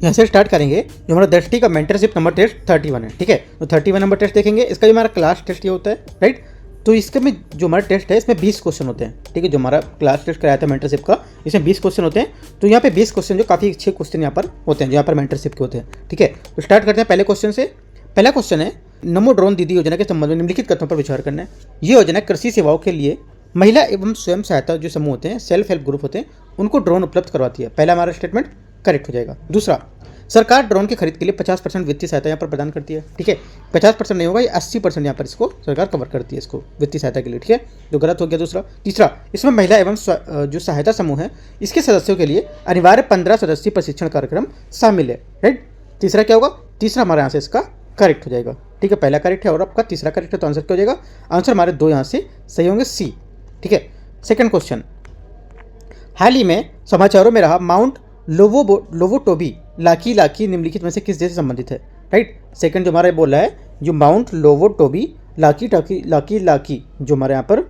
यहाँ से स्टार्ट करेंगे। जो हमारा दृष्टि का मेंटरशिप नंबर टेस्ट 31 है, ठीक है। तो 31 नंबर टेस्ट देखेंगे। इसका जो हमारा क्लास टेस्ट ये होता है, राइट। तो इसके में जो हमारा टेस्ट है इसमें 20 क्वेश्चन होते हैं, ठीक है। जो हमारा क्लास टेस्ट कराया था मेंटरशिप का, इसमें 20 क्वेश्चन होते हैं। तो यहाँ पे 20 क्वेश्चन जो काफ़ी अच्छे क्वेश्चन यहाँ पर होते हैं, जो यहाँ पर मेंटरशिप के होते हैं, ठीक है। तो स्टार्ट करते हैं पहले क्वेश्चन से। पहला क्वेश्चन है, नमो ड्रोन दीदी योजना के संबंध में निम्नलिखित कथनों पर विचार करना है। ये योजना कृषि सेवाओं के लिए महिला एवं स्वयं सहायता जो समूह होते हैं, सेल्फ हेल्प ग्रुप होते हैं, उनको ड्रोन उपलब्ध करवाती है। पहला हमारा स्टेटमेंट करेक्ट हो जाएगा। दूसरा, सरकार ड्रोन की खरीद के लिए 50% वित्तीय सहायता यहाँ पर प्रदान करती है, ठीक है। 50% नहीं होगा, ये 80% यहाँ पर इसको सरकार कवर करती है, इसको वित्तीय सहायता के लिए, ठीक है। तो गलत हो गया दूसरा। तीसरा, इसमें महिला एवं जो सहायता समूह है इसके सदस्यों के लिए अनिवार्य 15 सदस्यीय प्रशिक्षण कार्यक्रम शामिल है, राइट। तीसरा क्या होगा? तीसरा हमारे यहाँ से इसका करेक्ट हो जाएगा, ठीक है। पहला करेक्ट है और आपका तीसरा करेक्ट है, तो आंसर क्या हो जाएगा? आंसर हमारे दो यहाँ से सही होंगे, सी, ठीक है। सेकंड क्वेश्चन, हाल ही में समाचारों में रहा माउंट लोवोटोबी लाकी निम्नलिखित में से किस देश से संबंधित है, राइट। सेकंड जो हमारा बोल रहा है, जो माउंट लोवोटोबी लाकी जो हमारे यहाँ पर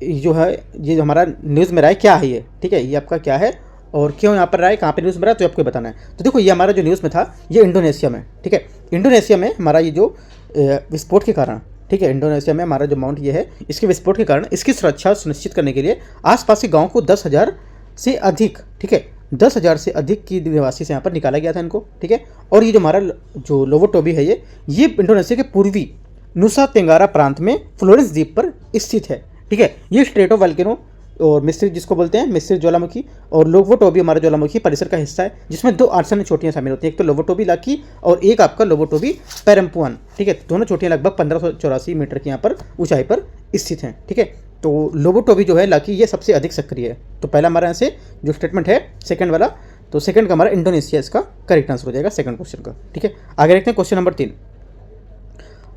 जो है, ये हमारा न्यूज़ में रहा है, क्या है ये, ठीक है। ये आपका क्या है और क्यों यहाँ पर रहा है, कहाँ पे न्यूज़ में रहा है, तो आपको बताना है। तो देखो, ये हमारा जो न्यूज़ में था ये इंडोनेशिया में, ठीक है। इंडोनेशिया में हमारा ये जो विस्फोट के कारण, ठीक है, इंडोनेशिया में हमारा जो माउंट ये है, इसके विस्फोट के कारण इसकी सुरक्षा सुनिश्चित करने के लिए आसपास के गाँव को 10,000 से अधिक, ठीक है, 10,000 से अधिक की निवासी से यहाँ पर निकाला गया था इनको, ठीक है। और ये जो हमारा जो लोवोटोबी है ये इंडोनेशिया के पूर्वी नुसा तेंगारा प्रांत में फ्लोरेंस द्वीप पर स्थित है, ठीक है। ये स्ट्रेट ऑफ वोल्केनो और मिस्र जिसको बोलते हैं, मिस्र ज्वालामुखी, और लोवोटोबी हमारा ज्वालामुखी परिसर का हिस्सा है, जिसमें दो आर्सन चोटियाँ शामिल होती हैं, एक तो लोवोटोबी लाकी और एक आपका लोवोटोबी पेरम्पुआन, ठीक है। दोनों चोटियाँ लगभग 1584 मीटर की यहाँ पर ऊंचाई पर स्थित हैं, ठीक है। तो लोवोटोबी जो है लाकी, ये सबसे अधिक सक्रिय है। तो पहला हमारे यहाँ से जो स्टेटमेंट है सेकंड वाला, तो सेकंड का हमारा इंडोनेशिया इसका करेक्ट आंसर हो जाएगा सेकंड क्वेश्चन का, ठीक है। आगे देखते हैं क्वेश्चन नंबर 3।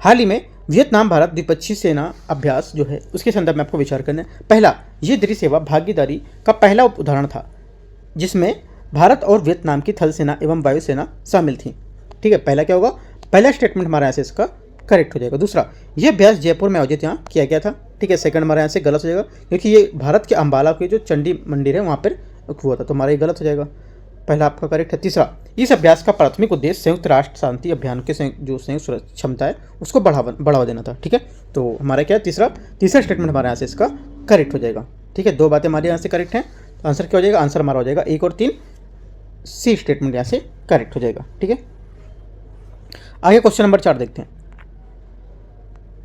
हाल ही में वियतनाम भारत द्विपक्षीय सेना अभ्यास जो है उसके संदर्भ में आपको विचार करना है। पहला, ये द्विसेवा भागीदारी का पहला उदाहरण था जिसमें भारत और वियतनाम की थल सेना एवं वायुसेना शामिल थी, ठीक है। पहला क्या होगा? पहला स्टेटमेंट हमारे यहाँ से इसका करेक्ट हो जाएगा। दूसरा, यह अभ्यास जयपुर में आयोजित यहाँ किया गया था, ठीक है। सेकंड हमारे यहाँ से गलत हो जाएगा, क्योंकि ये भारत के अंबाला के जो चंडी मंदिर है वहाँ पर हुआ था, तो हमारा ये गलत हो जाएगा। पहला आपका करेक्ट है। तीसरा, इस अभ्यास का प्राथमिक उद्देश्य संयुक्त राष्ट्र शांति अभियान के जो संयुक्त क्षमता है उसको बढ़ावा देना था, ठीक है। तो हमारा क्या है? तीसरा स्टेटमेंट हमारे यहाँ से इसका करेक्ट हो जाएगा, ठीक है। दो बातें हमारे यहाँ से करेक्ट हैं, तो आंसर क्या हो जाएगा? आंसर हमारा हो जाएगा 1 और 3, सी स्टेटमेंट यहाँ से करेक्ट हो जाएगा, ठीक है। आगे क्वेश्चन नंबर 4 देखते हैं।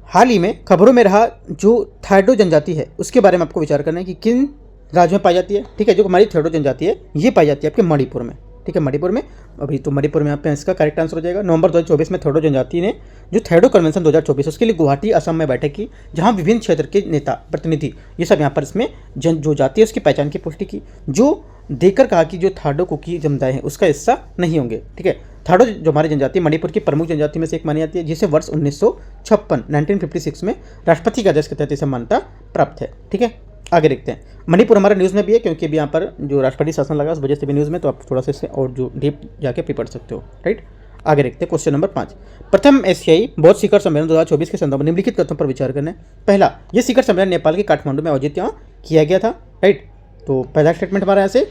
हाल ही में खबरों में रहा जो थाइडो जनजाति है उसके बारे में आपको विचार करना है कि किन राज्यों में पाई जाती है, ठीक है। जो हमारी थाइडो जनजाति है ये पाई जाती है आपके मणिपुर में, ठीक है। मणिपुर में अभी तो मणिपुर में यहाँ पे इसका करेक्ट आंसर हो जाएगा। नवंबर 2024 में थाइडो जनजाति ने जो थाइडो कन्वेंशन 2024 उसके लिए गुवाहाटी असम में बैठक की, जहाँ विभिन्न क्षेत्र के नेता प्रतिनिधि ये सब यहाँ पर इसमें जो जाति है उसकी पहचान की पुष्टि की, जो देकर कहा कि जो थाइडो कुकी समुदाय है उसका हिस्सा नहीं होंगे, ठीक है। थाइडो जो हमारी जनजाति मणिपुर की प्रमुख जनजाति में से एक मानी जाती है, जिसे वर्ष 1956 में राष्ट्रपति के आदेश के तहत इसे मान्यता प्राप्त है, ठीक है। आगे देखते हैं। मणिपुर हमारा न्यूज़ में भी है, क्योंकि अभी यहाँ पर जो राष्ट्रपति शासन लगा उस वजह से भी न्यूज़ में, तो आप थोड़ा सा इससे और जो डीप जाके भी पढ़ सकते हो, राइट। आगे देखते हैं क्वेश्चन नंबर 5। प्रथम एशियाई बौद्ध शिखर सम्मेलन 2024 के संदर्भ में निम्नलिखित तथ्यों पर विचार करना है। पहला, ये शिखर सम्मेलन नेपाल के काठमांडू में आयोजित यहाँ किया गया था, राइट। तो पहला स्टेटमेंट हमारे यहाँ से,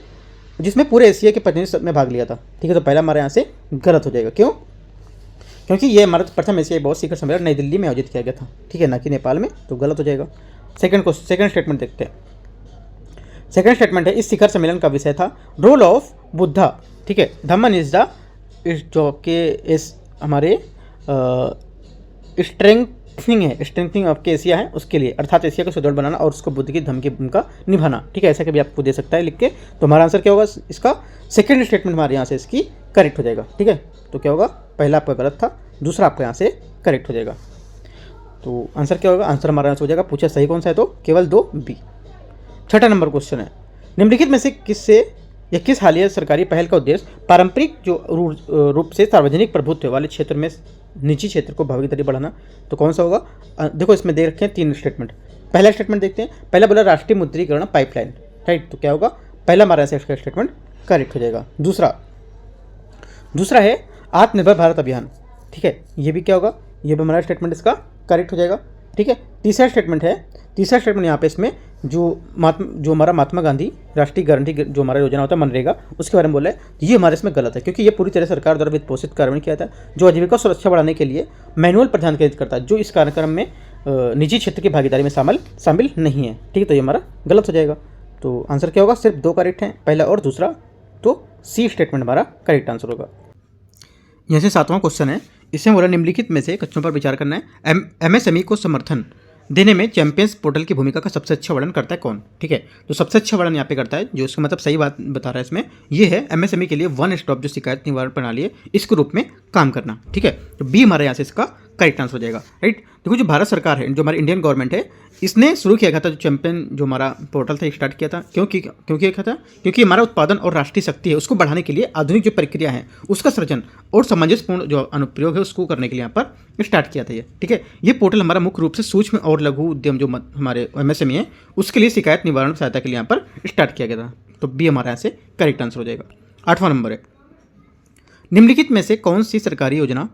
जिसमें पूरे एशिया के प्रतिनिधि में भाग लिया था, ठीक है। तो पहला हमारे यहाँ से गलत हो जाएगा, क्यों? क्योंकि ये हमारा प्रथम एशियाई बौद्ध शिखर सम्मेलन नई दिल्ली में आयोजित किया गया था, ठीक है, ना कि नेपाल में, तो गलत हो जाएगा। सेकंड स्टेटमेंट देखते हैं। सेकंड स्टेटमेंट है, इस शिखर सम्मेलन का विषय था रोल ऑफ बुद्धा, ठीक है, धम्मन इज द जो आपके इस हमारे स्ट्रेंथनिंग ऑफ के एशिया है उसके लिए, अर्थात एशिया को सुदृढ़ बनाना और उसको बुद्ध की धर्म की भूमिका निभाना, ठीक है। ऐसा कभी आपको दे सकता है लिख के, तो हमारा आंसर क्या होगा? इसका सेकंड स्टेटमेंट हमारे यहाँ से इसकी करेक्ट हो जाएगा, ठीक है। तो क्या होगा? पहला आपका गलत था, दूसरा आपका यहाँ से करेक्ट हो जाएगा। तो आंसर क्या होगा? आंसर हमारा यहाँ से हो जाएगा, पूछा सही कौन सा है, तो केवल 2 बी। छठा नंबर क्वेश्चन है, निम्नलिखित में से किस हालिया सरकारी पहल का उद्देश्य पारंपरिक जो रूप से सार्वजनिक प्रभुत्व वाले क्षेत्र में निजी क्षेत्र को भागीदारी बढ़ाना, तो कौन सा होगा? देखो इसमें दे रखे हैं 3 स्टेटमेंट। पहला स्टेटमेंट देखते हैं। पहला बोला राष्ट्रीय मुद्रीकरण पाइपलाइन, राइट। तो क्या होगा? पहला हमारा ऐसा इसका स्टेटमेंट करेक्ट हो जाएगा। दूसरा है आत्मनिर्भर भारत अभियान, ठीक है। ये भी क्या होगा? ये भी हमारा स्टेटमेंट इसका करेक्ट हो जाएगा, ठीक है। तीसरा स्टेटमेंट यहाँ पे इसमें जो हमारा महात्मा गांधी राष्ट्रीय गारंटी जो हमारा योजना होता है मनरेगा, उसके बारे में बोला है, ये हमारे इसमें गलत है, क्योंकि ये पूरी तरह सरकार द्वारा वित्त पोषित कार्यान्वयन किया था, जो आजीविका सुरक्षा बढ़ाने के लिए मैनुअल पर ध्यान केंद्रित करता है, जो इस कार्यक्रम में निजी क्षेत्र की भागीदारी में शामिल नहीं है। ठीक है, तो ये हमारा गलत हो जाएगा। तो आंसर क्या होगा? सिर्फ 2 करेक्ट हैं, पहला और दूसरा, तो सी स्टेटमेंट हमारा करेक्ट आंसर होगा। यहाँ से 7वां क्वेश्चन है, इसमें बोला निम्नलिखित में से कथनों पर विचार करना है। एमएसएमई को समर्थन देने में चैंपियंस पोर्टल की भूमिका का सबसे अच्छा वर्णन करता है कौन? ठीक है, तो सबसे अच्छा वर्णन यहाँ पे करता है, जो इसका मतलब सही बात बता रहा है इसमें, ये है एमएसएमई के लिए वन स्टॉप जो शिकायत निवारण प्रणाली है, इसके रूप में काम करना। ठीक है, तो बी हमारे यहाँ से इसका करेक्ट आंसर हो जाएगा। राइट, देखो जो भारत सरकार है, जो हमारी इंडियन गवर्नमेंट है, इसने शुरू किया था जो चैंपियन जो हमारा पोर्टल था स्टार्ट किया था, क्योंकि किया था क्योंकि हमारा उत्पादन और राष्ट्रीय शक्ति है उसको बढ़ाने के लिए आधुनिक जो प्रक्रिया है उसका सृजन और सामंजस्यपूर्ण जो अनुप्रयोग है उसको करने के लिए यहाँ पर स्टार्ट किया था ये। ठीक है, ये पोर्टल हमारा मुख्य रूप से सूक्ष्म और लघु उद्यम जो हमारे एमएसएमई है उसके लिए शिकायत निवारण सहायता के लिए यहाँ पर स्टार्ट किया गया था। तो बी हमारे यहाँ से करेक्ट आंसर हो जाएगा। 8वां नंबर है, निम्नलिखित में से कौन सी सरकारी योजना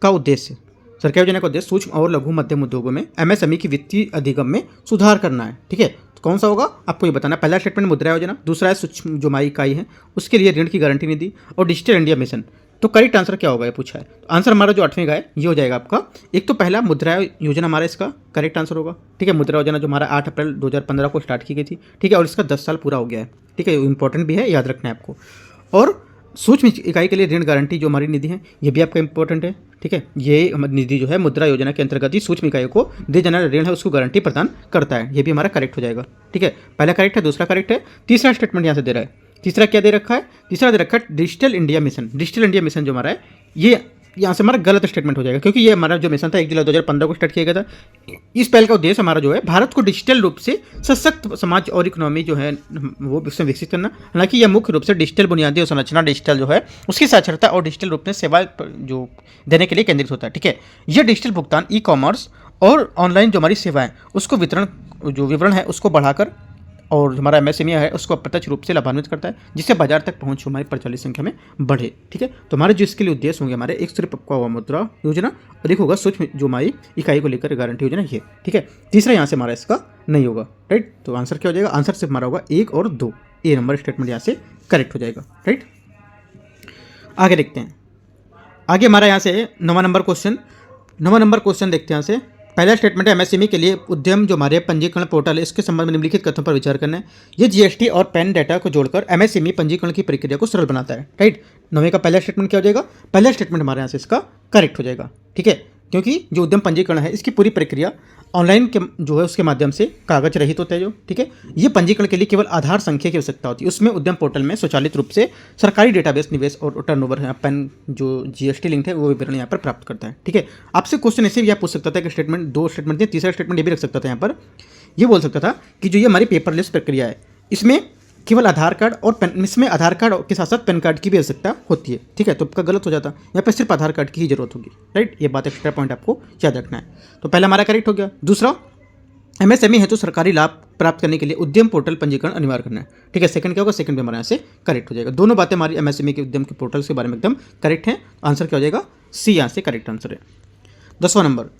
का उद्देश्य सूक्ष्म और लघु मध्यम उद्योगों में एमएसएमई की वित्तीय अधिगम में सुधार करना है। ठीक है, तो कौन सा होगा आपको ये बताना। पहला स्टेटमेंट मुद्रा योजना, दूसरा है सूक्ष्म जो हमारी इकाई है उसके लिए ऋण की गारंटी निधि, और डिजिटल इंडिया मिशन। तो करेक्ट आंसर क्या होगा ये पूछा है, तो आंसर हमारा जो 8वें का है ये हो जाएगा आपका। एक तो पहला मुद्रा योजना हमारा इसका करेक्ट आंसर होगा। ठीक है, मुद्रा योजना जो हमारा 8 अप्रैल 2015 को स्टार्ट की गई थी। ठीक है, और इसका 10 साल पूरा हो गया है। ठीक है, इंपॉर्टेंट भी है, याद रखना है आपको। और सूक्ष्म इकाई के लिए ऋण गारंटी जो हमारी निधि है ये भी आपका इंपॉर्टेंट है। ठीक है, ये निधि जो है मुद्रा योजना के अंतर्गत ही सूक्ष्म इकाइयों को दिए जाने वाले ऋण है उसको गारंटी प्रदान करता है, ये भी हमारा करेक्ट हो जाएगा। ठीक है, पहला करेक्ट है, दूसरा करेक्ट है। तीसरा स्टेटमेंट यहाँ से दे रहा है, तीसरा क्या दे रखा है? तीसरा दे रखा है digital India mission. Digital India mission जो हमारा है ये यहाँ से हमारा गलत स्टेटमेंट हो जाएगा, क्योंकि ये हमारा जो मिशन था 1 जुलाई 2015 को स्टार्ट किया गया था। इस पहल का उद्देश्य हमारा जो है भारत को डिजिटल रूप से सशक्त समाज और इकोनॉमी जो है वो उसमें विकसित करना। हालांकि यह मुख्य रूप से डिजिटल बुनियादी और संरचना डिजिटल जो है उसकी साक्षरता और डिजिटल रूप में सेवा जो देने के लिए केंद्रित होता है। ठीक है, यह डिजिटल भुगतान, ई कॉमर्स और ऑनलाइन जो हमारी सेवाएं उसको विवरण है उसको बढ़ाकर और हमारा एमएसएमई है उसको अप्रत्यक्ष रूप से लाभान्वित करता है, जिससे बाजार तक पहुंच हमारी प्रचलित संख्या में बढ़े। ठीक है, तो हमारे जो इसके लिए उद्देश्य होंगे हमारे, एक सिर्फ आपका मुद्रा योजना और एक होगा सूक्ष्म जो हमारी इकाई को लेकर गारंटी योजना ये। ठीक है, तीसरा यहाँ से हमारा इसका नहीं होगा। राइट, तो आंसर क्या हो जाएगा? आंसर सिर्फ हमारा होगा 1 और 2, ए नंबर स्टेटमेंट यहाँ से करेक्ट हो जाएगा। राइट, आगे देखते हैं। आगे हमारा यहाँ से 9वां नंबर क्वेश्चन देखते हैं। यहाँ से पहला स्टेटमेंट है एमएसएमई के लिए उद्यम जो हमारे पंजीकरण पोर्टल है इसके संबंध में निम्नलिखित कथनों पर विचार करना है। ये जीएसटी और पैन डेटा को जोड़कर एमएसएमई पंजीकरण की प्रक्रिया को सरल बनाता है। राइट, 9वें का पहला स्टेटमेंट क्या हो जाएगा? पहला स्टेटमेंट हमारे यहाँ से इसका करेक्ट हो जाएगा। ठीक है, क्योंकि जो उद्यम पंजीकरण है इसकी पूरी प्रक्रिया ऑनलाइन के जो है उसके माध्यम से कागज रहित होता है जो। ठीक है, ये पंजीकरण के लिए केवल आधार संख्या की आवश्यकता होती है। उसमें उद्यम पोर्टल में स्वचालित रूप से सरकारी डेटाबेस निवेश और टर्नओवर है पैन जो जीएसटी लिंक है वो विवरण यहाँ पर प्राप्त करता है। ठीक है, आपसे क्वेश्चन ऐसे भी आप पूछ सकता था कि स्टेटमेंट 2 स्टेटमेंट थे, तीसरा स्टेटमेंट ये भी रख सकता था। यहाँ पर ये बोल सकता था कि जो ये हमारी पेपरलेस प्रक्रिया है इसमें केवल आधार कार्ड और पैन, इसमें आधार कार्ड के साथ साथ पैन कार्ड की भी आवश्यकता होती है। ठीक है, तो आपका गलत हो जाता, यहाँ पर सिर्फ आधार कार्ड की ही जरूरत होगी। राइट, ये बात एक्स्ट्रा पॉइंट आपको याद रखना है। तो पहला हमारा करेक्ट हो गया। दूसरा, एमएसएमई है तो सरकारी लाभ प्राप्त करने के लिए उद्यम पोर्टल पंजीकरण अनिवार्य करना है। ठीक है, सेकंड क्या होगा? सेकंड भी हमारे यहाँ से करेक्ट हो जाएगा। दोनों बातें हमारी एमएसएमई के उद्यम के पोर्टल के बारे में एकदम करेक्ट हैं। आंसर क्या हो जाएगा? सी यहाँ से करेक्ट आंसर है। 10वां नंबर,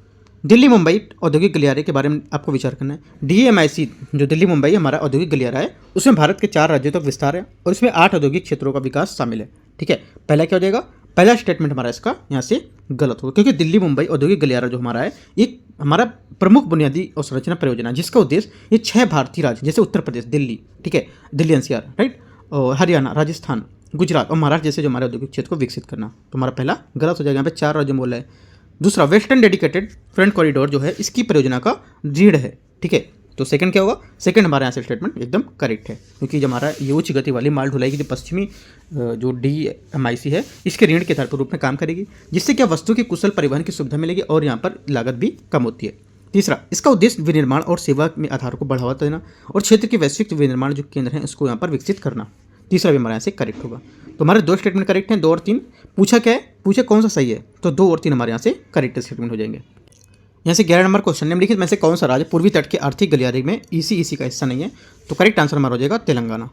दिल्ली मुंबई औद्योगिक गलियारे के बारे में आपको विचार करना है। डीएमआईसी जो दिल्ली मुंबई हमारा औद्योगिक गलियारा है उसमें भारत के 4 राज्यों तक विस्तार है और इसमें 8 औद्योगिक क्षेत्रों का विकास शामिल है। ठीक है, पहला क्या हो जाएगा? पहला स्टेटमेंट हमारा इसका यहाँ से गलत होगा, क्योंकि दिल्ली मुंबई औद्योगिक गलियारा जो हमारा है एक हमारा प्रमुख बुनियादी अवसंरचना परियोजना जिसका उद्देश्य ये 6 भारतीय राज्य जैसे उत्तर प्रदेश, दिल्ली, ठीक है, दिल्ली एनसीआर, राइट, और हरियाणा, राजस्थान, गुजरात और महाराष्ट्र जैसे जो हमारे औद्योगिक क्षेत्र को विकसित करना। तो हमारा पहला गलत हो जाएगा, यहाँ पे 4 राज्य बोल रहा है। दूसरा, वेस्टर्न डेडिकेटेड फ्रंट कॉरिडोर जो है इसकी परियोजना का रीढ़ है। ठीक है, तो सेकंड क्या होगा? सेकंड हमारे यहाँ से स्टेटमेंट एकदम करेक्ट है, क्योंकि जो हमारा ये उच्च गति वाली माल ढुलाई की जो पश्चिमी जो डीएमआईसी है इसके ऋण के रूप में काम करेगी, जिससे क्या वस्तु की कुशल परिवहन की सुविधा मिलेगी और यहाँ पर लागत भी कम होती है। तीसरा, इसका उद्देश्य विनिर्माण और सेवा में आधार को बढ़ावा देना और क्षेत्र के वैश्विक विनिर्माण जो केंद्र हैं उसको यहाँ पर विकसित करना। तीसरा भी हमारे यहाँ से करेक्ट होगा। तो हमारे 2 स्टेटमेंट करेक्ट हैं, 2 और 3। पूछा क्या है? पूछा कौन सा सही है, तो 2 और 3 हमारे यहाँ से करेक्ट स्टेटमेंट हो जाएंगे। यहाँ से 11 नंबर क्वेश्चन, निम्नलिखित में से कौन सा राज्य पूर्वी तट के आर्थिक गलियारे में ईसी का हिस्सा नहीं है? तो करेक्ट आंसर हमारा हो जाएगा तेलंगाना।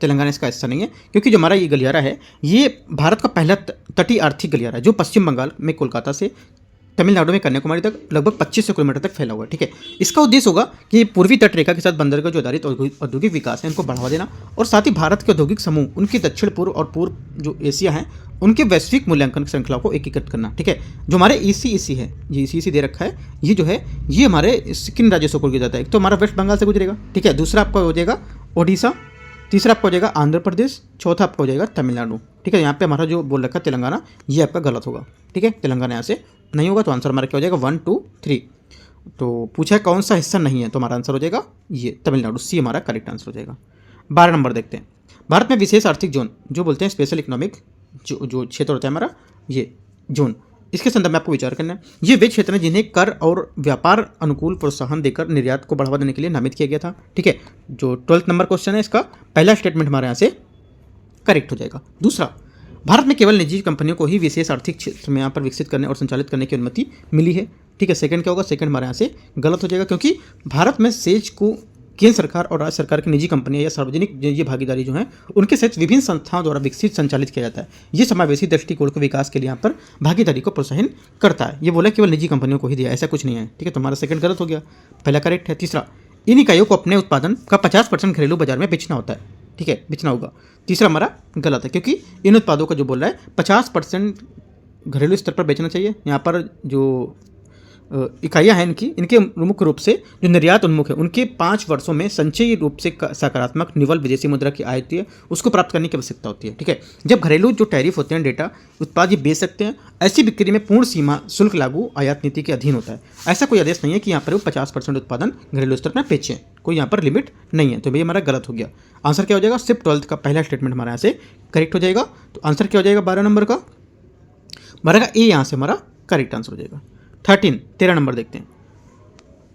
तेलंगाना इसका हिस्सा नहीं है, क्योंकि जो हमारा ये गलियारा है ये भारत का पहला तटीय आर्थिक गलियारा है जो पश्चिम बंगाल में कोलकाता से तमिलनाडु में कन्याकुमारी तक लगभग 2500 किलोमीटर तक फैला हुआ है। ठीक है, इसका उद्देश्य होगा कि पूर्वी तट रेखा के साथ बंदरगाह जो आधारित औद्योगिक विकास है इनको बढ़ावा देना, और साथ ही भारत के औद्योगिक समूह उनके दक्षिण पूर्व और पूर्व जो एशिया हैं उनके वैश्विक मूल्यांकन श्रृंखला को एकीकृत करना। ठीक है, जो हमारे ईसी है, ये ईसी दे रखा है, ये जो है ये हमारे किन राज्यों से गुजर जाता है? एक तो हमारा वेस्ट बंगाल से गुजरेगा। ठीक है, दूसरा आपका हो जाएगा ओडिशा, तीसरा आपका हो जाएगा आंध्र प्रदेश, चौथा आपका हो जाएगा तमिलनाडु। ठीक है, यहाँ पे हमारा जो बोल रखा है तेलंगाना, ये आपका गलत होगा। ठीक है, तेलंगाना यहाँ से नहीं होगा, तो आंसर हमारा क्या हो जाएगा 1 2 3। तो पूछा है कौन सा हिस्सा नहीं है, तो हमारा आंसर हो जाएगा ये तमिलनाडु, सी हमारा करेक्ट आंसर हो जाएगा। 12 नंबर देखते हैं। भारत में विशेष आर्थिक जोन जो बोलते हैं स्पेशल इकोनॉमिक जो क्षेत्र होता है हमारा ये जोन, इसके संदर्भ में आपको विचार करना है। ये वे क्षेत्र हैं जिन्हें कर और व्यापार अनुकूल प्रोत्साहन देकर निर्यात को बढ़ावा देने के लिए नामित किया गया था। ठीक है, जो 12 नंबर क्वेश्चन है इसका पहला स्टेटमेंट हमारे यहाँ से करेक्ट हो जाएगा। दूसरा, भारत में केवल निजी कंपनियों को ही विशेष आर्थिक क्षेत्र में यहाँ पर विकसित करने और संचालित करने की अनुमति मिली है। ठीक है, सेकंड क्या होगा? सेकंड हमारे यहाँ से गलत हो जाएगा, क्योंकि भारत में सेज को केंद्र सरकार और राज्य सरकार की निजी कंपनियां या सार्वजनिक ये भागीदारी जो है उनके सहित विभिन्न संस्थाओं द्वारा विकसित संचालित किया जाता है। ये समावेशी दृष्टिकोण के विकास के लिए यहाँ पर भागीदारी को प्रोत्साहन करता है। ये बोला केवल निजी कंपनियों को ही दिया, ऐसा कुछ नहीं है। ठीक है, तो हमारा सेकंड गलत हो गया, पहला करेक्ट है। तीसरा, इन इकाइयों को अपने उत्पादन का 50% घरेलू बाजार में बेचना होता है। ठीक है, बेचना होगा। तीसरा हमारा गलत है, क्योंकि इन उत्पादों का जो बोल रहा है 50% घरेलू स्तर पर बेचना चाहिए। यहाँ पर जो इकाइयाँ हैं इनके मुख्य रूप से जो निर्यात उन्मुख है उनके 5 वर्षों में संचयी रूप से सकारात्मक निवल विदेशी मुद्रा की आय होती है, उसको प्राप्त करने की आवश्यकता होती है। ठीक है, जब घरेलू जो टैरिफ होते हैं डेटा उत्पाद ये बेच सकते हैं, ऐसी बिक्री में पूर्ण सीमा शुल्क लागू आयात नीति के अधीन होता है। ऐसा कोई आदेश नहीं है कि यहाँ पर वो 50% उत्पादन घरेलू स्तर पर बेचें, कोई यहाँ पर लिमिट नहीं है। तो भैया हमारा गलत हो गया। आंसर क्या हो जाएगा? सिर्फ 12th का पहला स्टेटमेंट हमारे यहाँ से करेक्ट हो जाएगा। तो आंसर क्या हो जाएगा 12 नंबर का? 12 का ए यहाँ से हमारा करेक्ट आंसर हो जाएगा। 13 नंबर देखते हैं।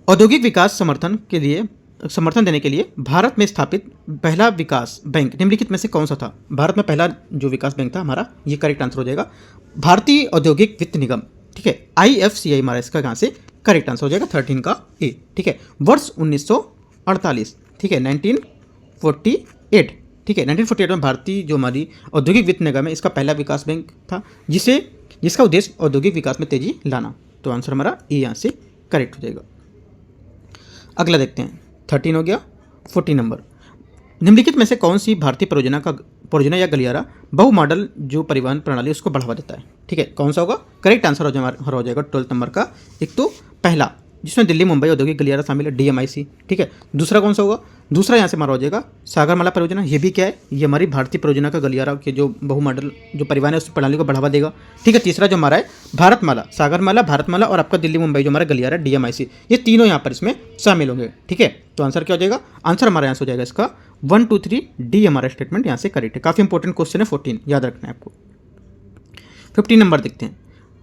औद्योगिक विकास समर्थन देने के लिए भारत में स्थापित पहला विकास बैंक निम्नलिखित में से कौन सा था? भारत में पहला जो विकास बैंक था हमारा, ये करेक्ट आंसर हो जाएगा भारतीय औद्योगिक वित्त निगम। ठीक है, IFCI हमारा इसका यहाँ से करेक्ट आंसर हो जाएगा 13 का ए। ठीक है, वर्ष 1948। ठीक है, 1948। ठीक है, 1948 में भारतीय जो हमारी औद्योगिक वित्त निगम है इसका पहला विकास बैंक था, जिसका उद्देश्य औद्योगिक विकास में तेजी लाना। तो आंसर हमारा ए यहाँ से करेक्ट हो जाएगा। अगला देखते हैं, 13 हो गया। 14 नंबर, निम्नलिखित में से कौन सी भारतीय परियोजना या गलियारा बहु मॉडल जो परिवहन प्रणाली उसको बढ़ावा देता है? ठीक है, कौन सा होगा? करेक्ट आंसर हो जाएगा 12 नंबर का। एक तो पहला जिसमें दिल्ली मुंबई औद्योगिक गलियारा शामिल है, DMIC। ठीक है, दूसरा कौन सा होगा? दूसरा यहाँ से हमारा हो जाएगा सागरमाला परियोजना। ये भी क्या है? ये हमारी भारतीय परियोजना का गलियारा के जो बहु मॉडल जो परिवहन है उस प्रणाली को बढ़ावा देगा। ठीक है, तीसरा जो हमारा है भारतमाला, सागरमाला, भारतमाला और आपका दिल्ली मुंबई जो हमारा गलियारा DMIC, ये तीनों यहाँ पर इसमें शामिल होंगे। ठीक है, तो आंसर क्या हो जाएगा? आंसर हमारा यहाँ से हो जाएगा इसका 1 2 3 डी हमारा स्टेटमेंट यहाँ से करेक्ट है। काफ़ी इंपॉर्टेंट क्वेश्चन है 14, याद रखना है आपको। 15 नंबर देखते हैं।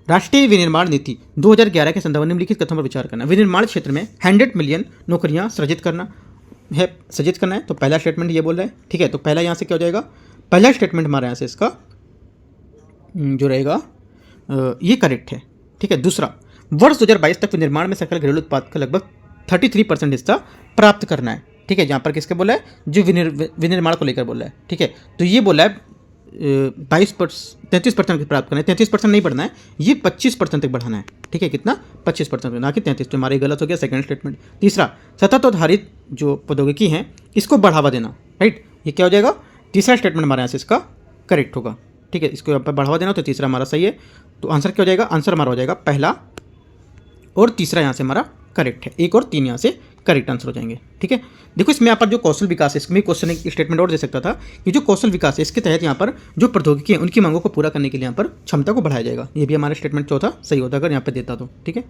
राष्ट्रीय विनिर्माण नीति 2011 के संदर्भ में निम्नलिखित कथनों पर विचार करना। विनिर्माण क्षेत्र में 100 मिलियन नौकरियां सृजित करना है। तो पहला स्टेटमेंट ये बोल रहा है। ठीक है, तो पहला यहाँ से क्या हो जाएगा? पहला स्टेटमेंट हमारे यहाँ से इसका जो रहेगा ये करेक्ट है। ठीक है, दूसरा, वर्ष 2022 तक विनिर्माण में सकल घरेलू उत्पाद का लगभग 33% हिस्सा प्राप्त करना है। ठीक है, जहाँ पर किसके बोला है? जो विनिर्माण को लेकर बोला है। ठीक है, तो ये बोला है 33% प्राप्त करना है। 33% नहीं बढ़ना है, ये 25% तक बढ़ाना है। ठीक है, कितना? 25%, ना कि 33। तो हमारी गलत हो गया सेकंड स्टेटमेंट। तीसरा, सतत आधारित जो प्रौद्योगिकी हैं इसको बढ़ावा देना। राइट, ये क्या हो जाएगा? तीसरा स्टेटमेंट हमारे यहाँ से इसका करेक्ट होगा। ठीक है, इसको यहाँ पर बढ़ावा देना, तो तीसरा हमारा सही है। तो आंसर क्या हो जाएगा? आंसर हमारा हो जाएगा पहला और तीसरा यहाँ से हमारा करेक्ट है। 1 और 3 यहाँ से करेक्ट आंसर हो जाएंगे। ठीक है, देखो इसमें यहाँ पर जो कौशल विकास है, इसमें क्वेश्चन एक स्टेटमेंट और दे सकता था कि जो कौशल विकास है इसके तहत यहाँ पर जो प्रौद्योगिकी है उनकी मांगों को पूरा करने के लिए यहाँ पर क्षमता को बढ़ाया जाएगा। ये भी हमारा स्टेटमेंट चौथा सही होता अगर यहाँ पर देता तो। ठीक है,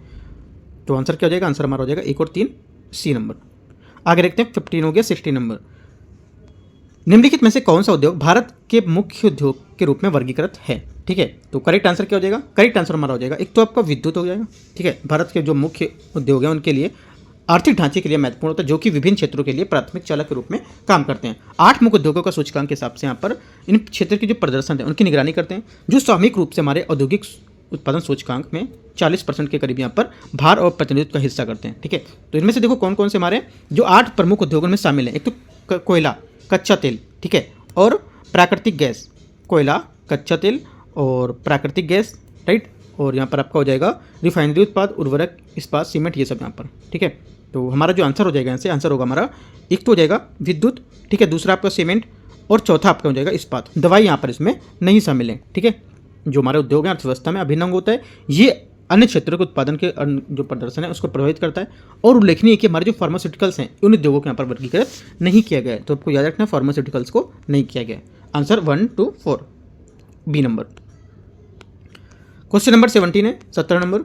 तो आंसर क्या हो जाएगा? आंसर हमारा हो जाएगा 1 और 3 सी नंबर। आगे देखते हैं, 15 हो गया। 16 नंबर, निम्नलिखित में से कौन सा उद्योग भारत के मुख्य उद्योग के रूप में वर्गीकृत है? ठीक है, तो करेक्ट आंसर क्या हो जाएगा? करेक्ट आंसर हमारा हो जाएगा एक तो आपका विद्युत हो जाएगा। ठीक है, भारत के जो मुख्य उद्योग हैं उनके लिए आर्थिक ढांचे के लिए महत्वपूर्ण होता है, जो कि विभिन्न क्षेत्रों के लिए प्राथमिक चालक के रूप में काम करते हैं। 8 मुख्य उद्योगों का सूचकांक के हिसाब से यहाँ पर इन क्षेत्र के जो प्रदर्शन है उनकी निगरानी करते हैं, जो सामूहिक रूप से हमारे औद्योगिक उत्पादन सूचकांक में 40% के करीब यहाँ पर भार और प्रतिनिधित्व का हिस्सा करते हैं। ठीक है, तो इनमें से देखो कौन कौन से हमारे जो 8 प्रमुख उद्योगों में शामिल हैं। एक तो कोयला, कच्चा तेल, ठीक है, और प्राकृतिक गैस। कोयला, कच्चा तेल और प्राकृतिक गैस, राइट, और यहाँ पर आपका हो जाएगा रिफाइनरी उत्पाद, उर्वरक, इस्पात, सीमेंट, ये सब यहाँ पर, ठीक है। तो हमारा जो आंसर हो जाएगा यहाँ से, आंसर होगा हमारा एक तो हो जाएगा विद्युत, ठीक है, दूसरा आपका सीमेंट और चौथा आपका हो जाएगा इस्पात। दवाई यहाँ पर इसमें नहीं शामिल है, ठीक है। जो हमारे उद्योग है अर्थव्यवस्था में अभिन्न अंग होता है, ये अन्य क्षेत्रों के उत्पादन के जो प्रदर्शन है उसको प्रभावित करता है। और उल्लेखनीय है कि हमारे जो फार्मास्यूटिकल्स हैं उन उद्योगों को यहाँ पर वर्गीकृत नहीं किया गया है, तो आपको याद रखना फार्मास्यूटिकल्स को नहीं किया गया है। Answer 1 to 4 B number. Question number 17 है, 17 नंबर।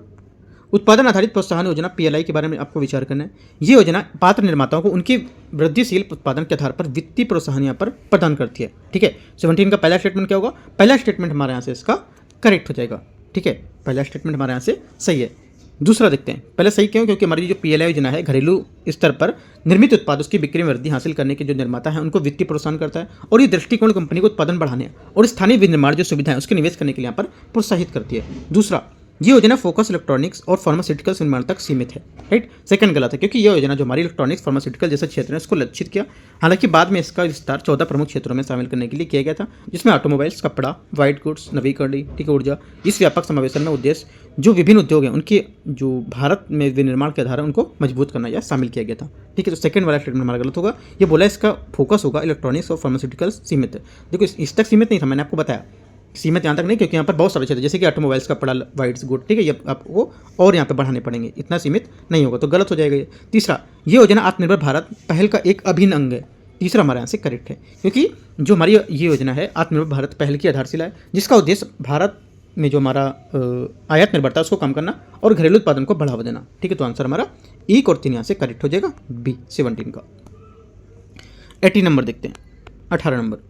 उत्पादन आधारित प्रोत्साहन योजना PLI के बारे में आपको विचार करना है। ये योजना पात्र निर्माताओं को उनकी वृद्धिशील उत्पादन के आधार पर वित्तीय प्रोत्साहन यहाँ पर प्रदान करती है, ठीक है। 17 का पहला स्टेटमेंट क्या होगा? पहला स्टेटमेंट हमारे यहाँ से इसका करेक्ट हो जाएगा, ठीक है। पहला स्टेटमेंट हमारे यहाँ से सही है। दूसरा देखते हैं, पहले सही क्यों? क्योंकि हमारी जो PLI योजना है घरेलू स्तर पर निर्मित उत्पाद उसकी बिक्री में वृद्धि हासिल करने के जो निर्माता हैं उनको वित्तीय प्रोत्साहन करता है, और ये दृष्टिकोण कंपनी को उत्पादन बढ़ाने और स्थानीय विनिर्माण जो सुविधाएं उसके निवेश करने के लिए यहाँ पर प्रोत्साहित करती है। दूसरा, ये योजना फोकस इलेक्ट्रॉनिक्स और फार्मास्यूटिकल्स निर्माण तक सीमित है, राइट। सेकंड गलत है, क्योंकि ये योजना जो हमारी इलेक्ट्रॉनिक्स फार्मास्यूटिकल जैसे क्षेत्र है उसको लक्षित किया। हालांकि बाद में इसका विस्तार 14 प्रमुख क्षेत्रों में शामिल करने के लिए किया गया था, जिसमें ऑटोमोबाइल्स, कपड़ा, व्हाइट गुड्स, नवीकरणीय, ठीक है, ऊर्जा। इस व्यापक समावेशन में उद्देश्य जो विभिन्न उद्योग हैं उनके जो भारत में विनिर्माण के आधार है उनको मजबूत करना या शामिल किया गया था, ठीक है। तो सेकंड वाला स्टेटमेंट हमारा गलत होगा। ये बोला इसका फोकस होगा इलेक्ट्रॉनिक्स और फार्मास्यूटिकल्स सीमित है। देखो इस तक सीमित नहीं था, मैंने आपको बताया सीमित यहाँ तक नहीं, क्योंकि यहाँ पर बहुत सारे क्षेत्र जैसे कि ऑटोमोबाइल्स, कपड़ा, व्हाइट्स गुड, ठीक है, ये आपको और यहाँ पे बढ़ाने पड़ेंगे, इतना सीमित नहीं होगा, तो गलत हो जाएगा ये। तीसरा, ये योजना आत्मनिर्भर भारत पहल का एक अभिन्न अंग है। तीसरा हमारे यहाँ से करेक्ट है, क्योंकि जो हमारी ये योजना है आत्मनिर्भर भारत पहल की आधारशिला है, जिसका उद्देश्य भारत में जो हमारा आयात निर्भरता उसको कम करना और घरेलू उत्पादन को बढ़ावा देना, ठीक है। तो आंसर हमारा 1 और 3 यहाँ से करेक्ट हो जाएगा, बी 17 का। 18 नंबर देखते हैं, 18 नंबर।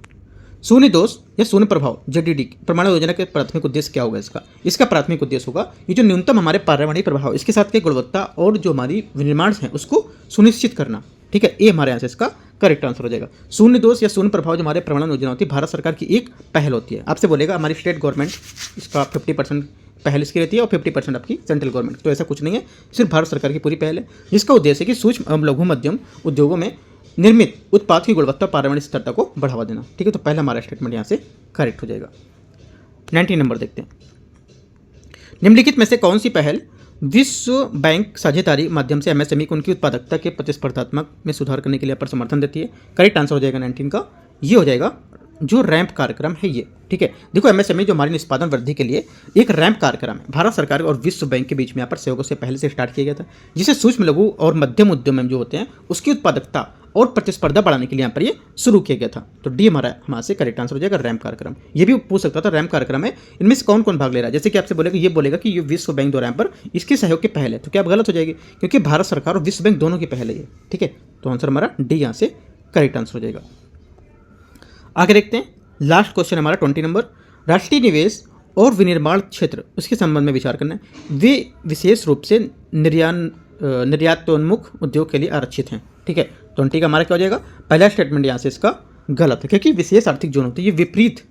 शून्य दोष या शून्य प्रभाव JDD प्रमाणु योजना के प्राथमिक उद्देश्य क्या होगा? इसका प्राथमिक उद्देश्य होगा ये जो न्यूनतम हमारे पर्यावरणीय प्रभाव इसके साथ के गुणवत्ता और जो हमारी विनिर्माण है उसको सुनिश्चित करना, ठीक है। ये हमारे यहाँ से इसका करेक्ट आंसर हो जाएगा। शून्य दोष या शून्य प्रभाव जो हमारे प्रमाणु योजना होती है भारत सरकार की एक पहल होती है। आपसे बोलेगा हमारी स्टेट गवर्नमेंट इसका 50% पहल इसकी रहती है और 50% आपकी सेंट्रल गवर्नमेंट, तो ऐसा कुछ नहीं है, सिर्फ भारत सरकार की पूरी पहल है, जिसका उद्देश्य है कि सूक्ष्म एवं लघु मध्यम उद्योगों में निर्मित उत्पाद की गुणवत्ता पर्यावरणीय स्थिरता को बढ़ावा देना, ठीक है। तो पहला हमारा स्टेटमेंट यहाँ से करेक्ट हो जाएगा। 19 नंबर देखते हैं, निम्नलिखित में से कौन सी पहल विश्व बैंक साझेदारी माध्यम से MSME को उनकी उत्पादकता के प्रतिस्पर्धात्मक में सुधार करने के लिए पर समर्थन देती है? करेक्ट आंसर हो जाएगा 19 का, ये हो जाएगा जो रैंप कार्यक्रम है ये, ठीक है। देखो MSME जो हमारी निष्पादन वृद्धि के लिए एक रैंप कार्यक्रम है, भारत सरकार और विश्व बैंक के बीच में यहाँ पर सहयोग से पहले से स्टार्ट किया गया था, जिसे सूक्ष्म लघु और मध्यम उद्यम जो होते हैं उसकी उत्पादकता और प्रतिस्पर्धा बढ़ाने के लिए यहाँ पर ये शुरू किया गया था। तो डी हमारे से करेक्ट आंसर हो जाएगा रैंप कार्यक्रम। ये भी पूछ सकता था रैंप कार्यक्रम है इनमें से कौन कौन भाग ले रहा है, जैसे कि आपसे बोलेगा ये बोलेगा कि ये विश्व बैंक द्वारा यहाँ पर इसके सहयोग की पहल है, तो क्या गलत हो जाएगी, क्योंकि भारत सरकार और विश्व बैंक दोनों की पहल है ये, ठीक है। तो आंसर हमारा डी यहाँ से करेक्ट आंसर हो जाएगा। आगे देखते हैं, लास्ट क्वेश्चन हमारा 20 नंबर। राष्ट्रीय निवेश और विनिर्माण क्षेत्र उसके संबंध में विचार करना है। वे विशेष रूप से निर्यातोन्मुख उद्योग के लिए आरक्षित हैं, ठीक है। 20 का हमारा क्या हो जाएगा? पहला स्टेटमेंट यहाँ से इसका गलत है, क्योंकि विशेष आर्थिक जोन होती है ये विपरीत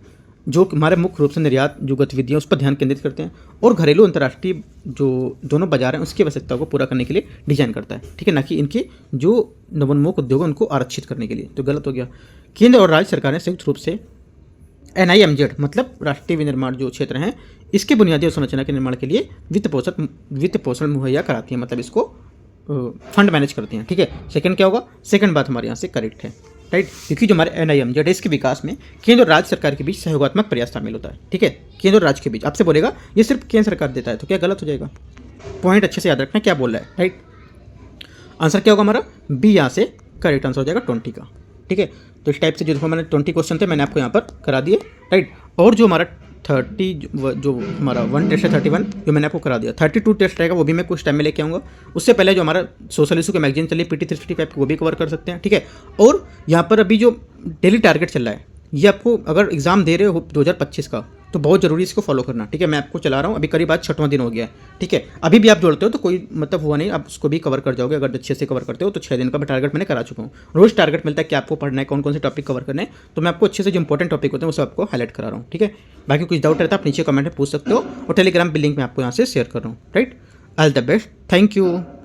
जो हमारे मुख्य रूप से निर्यात जो गतिविधियाँ उस पर ध्यान केंद्रित करते हैं और घरेलू अंतर्राष्ट्रीय जो दोनों बाजार हैं उसकी आवश्यकताओं को पूरा करने के लिए डिजाइन करता है, ठीक है, ना कि इनके जो नवोन्मुख उद्योग हैं उनको आरक्षित करने के लिए। तो गलत हो गया। केंद्र और राज्य सरकारें संयुक्त रूप से NIMZ मतलब राष्ट्रीय विनिर्माण जो क्षेत्र हैं इसके बुनियादी अवसंरचना के निर्माण के लिए वित्त पोषण मुहैया कराती हैं, मतलब इसको फंड मैनेज करती हैं, ठीक है। सेकंड क्या होगा? सेकंड बात हमारे यहाँ से करेक्ट है, राइट, क्योंकि जो हमारे NIMZ है इसके विकास में केंद्र और राज्य सरकार के बीच सहयोगात्मक प्रयास शामिल होता है, ठीक है, केंद्र और राज्य के बीच। आपसे बोलेगा ये सिर्फ केंद्र सरकार देता है, तो क्या गलत हो जाएगा? पॉइंट अच्छे से याद रखना क्या बोल रहा है, राइट। आंसर क्या होगा हमारा? बी यहाँ से करेक्ट आंसर हो जाएगा 20 का, ठीक है। तो इस टाइप से जो मैंने 20 क्वेश्चन थे मैंने आपको यहाँ पर करा दिए, राइट। और जो हमारा 30 जो हमारा 1 टेस्ट है 31 जो मैंने आपको करा दिया, 32 टेस्ट रहेगा वो भी मैं कुछ टाइम में लेके आऊँगा। उससे पहले जो हमारा सोशल इशू के मैगजीन चलिए PT 365 वो भी कवर कर सकते हैं, ठीक है। और यहाँ पर अभी जो डेली टारगेट चल रहा है ये आपको अगर एग्जाम दे रहे हो 2025 का तो बहुत जरूरी इसको फॉलो करना, ठीक है। मैं आपको चला रहा हूँ, अभी करीब आज 6वां दिन हो गया है, ठीक है। अभी भी आप जोड़ते हो तो कोई मतलब हुआ नहीं, आप उसको भी कवर कर जाओगे अगर अच्छे से कवर करते हो तो 6 दिन का भी टारगेट मैंने करा चुका हूँ। रोज टारगेट मिलता है कि आपको पढ़ना है, कौन कौन से टॉपिक कवर करने हैं, तो मैं आपको अच्छे से जो इंपॉर्टेंट टॉपिक होते हैं उसे आपको हाईलाइट करा रहा हूँ, ठीक है। बाकी कुछ डाउट रहता है आप नीचे कमेंट में पूछ सकते हो और टेलीग्राम पे लिंक मैं आपको यहाँ से शेयर कर रहा हूँ, right. All the best, thank you.